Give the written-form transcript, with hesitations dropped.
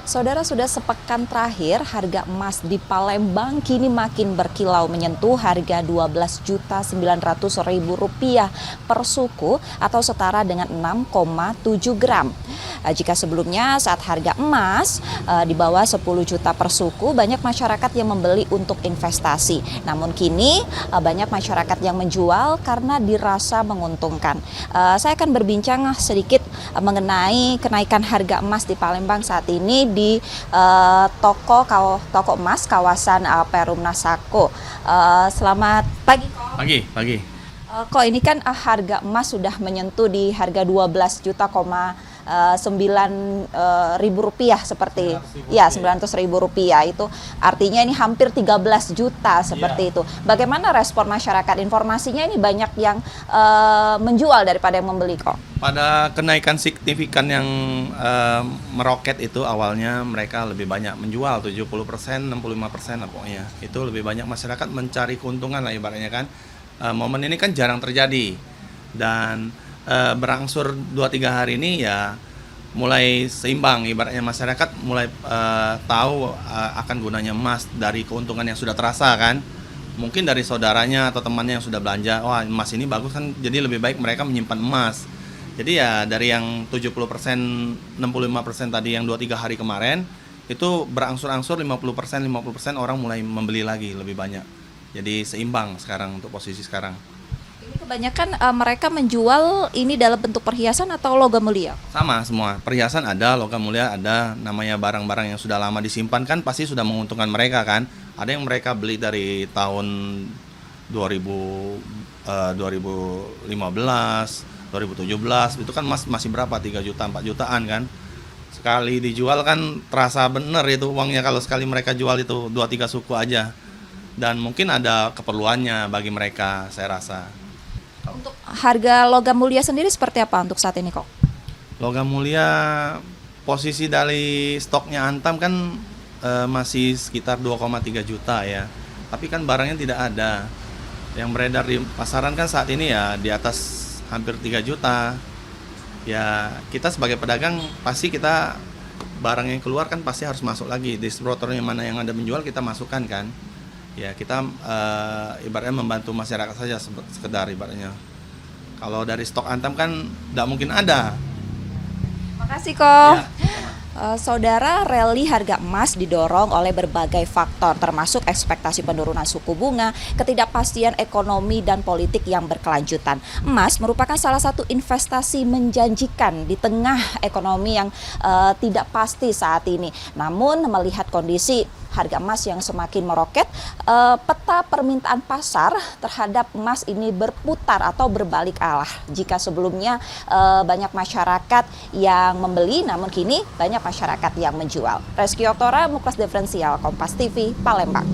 Saudara, sudah sepekan terakhir harga emas di Palembang kini makin berkilau menyentuh harga Rp12.900.000 per suku atau setara dengan 6,7 gram. Jika sebelumnya saat harga emas di bawah 10 juta per suku, banyak masyarakat yang membeli untuk investasi. Namun kini banyak masyarakat yang menjual karena dirasa menguntungkan. Saya akan berbincang sedikit mengenai kenaikan harga emas di Palembang saat ini di toko emas kawasan Perumnas Sako. Selamat pagi, Ko. Pagi. Kok ini kan harga emas sudah menyentuh di harga 12 juta, 9 ribu rupiah seperti ya 900 ribu rupiah, itu artinya ini hampir 13 juta seperti itu. Bagaimana respon masyarakat? Informasinya ini banyak yang menjual daripada yang membeli, kok. Pada kenaikan signifikan yang meroket itu awalnya mereka lebih banyak menjual 70%, 65% pokoknya. Itu lebih banyak masyarakat mencari keuntungan lah ibaratnya kan. Momen ini kan jarang terjadi dan berangsur 2-3 hari ini ya mulai seimbang, ibaratnya masyarakat mulai tahu akan gunanya emas dari keuntungan yang sudah terasa kan. Mungkin dari saudaranya atau temannya yang sudah belanja, wah emas ini bagus kan, jadi lebih baik mereka menyimpan emas. Jadi ya dari yang 70%, 65% tadi yang 2-3 hari kemarin, itu berangsur-angsur 50% orang mulai membeli lagi lebih banyak. Jadi seimbang sekarang untuk posisi sekarang. Ini kebanyakan mereka menjual ini dalam bentuk perhiasan atau logam mulia? Sama semua, perhiasan ada, logam mulia ada, namanya barang-barang yang sudah lama disimpan kan pasti sudah menguntungkan mereka kan. Ada yang mereka beli dari tahun 2015, 2017, itu kan masih berapa, 3 juta, 4 jutaan kan. Sekali dijual kan terasa bener itu uangnya kalau sekali mereka jual itu 2-3 suku aja. Dan mungkin ada keperluannya bagi mereka, saya rasa. Untuk harga logam mulia sendiri seperti apa untuk saat ini, kok? Logam mulia posisi dari stoknya Antam kan masih sekitar 2,3 juta ya. Tapi kan barangnya tidak ada. Yang beredar di pasaran kan saat ini ya di atas hampir 3 juta. Ya kita sebagai pedagang pasti kita barang yang keluar kan pasti harus masuk lagi. Distributornya mana yang ada menjual kita masukkan kan. Ya kita ibaratnya membantu masyarakat saja sekedar ibaratnya. Kalau dari stok Antam kan tidak mungkin ada. Makasih, kok. Ya. Saudara, rally harga emas didorong oleh berbagai faktor, termasuk ekspektasi penurunan suku bunga, ketidakpastian ekonomi dan politik yang berkelanjutan. Emas merupakan salah satu investasi menjanjikan di tengah ekonomi yang tidak pasti saat ini. Namun melihat kondisi harga emas yang semakin meroket, peta permintaan pasar terhadap emas ini berputar atau berbalik arah. Jika sebelumnya banyak masyarakat yang membeli, namun kini banyak masyarakat yang menjual. Reski Oktora, Muklas Diferensial, Kompas TV, Palembang.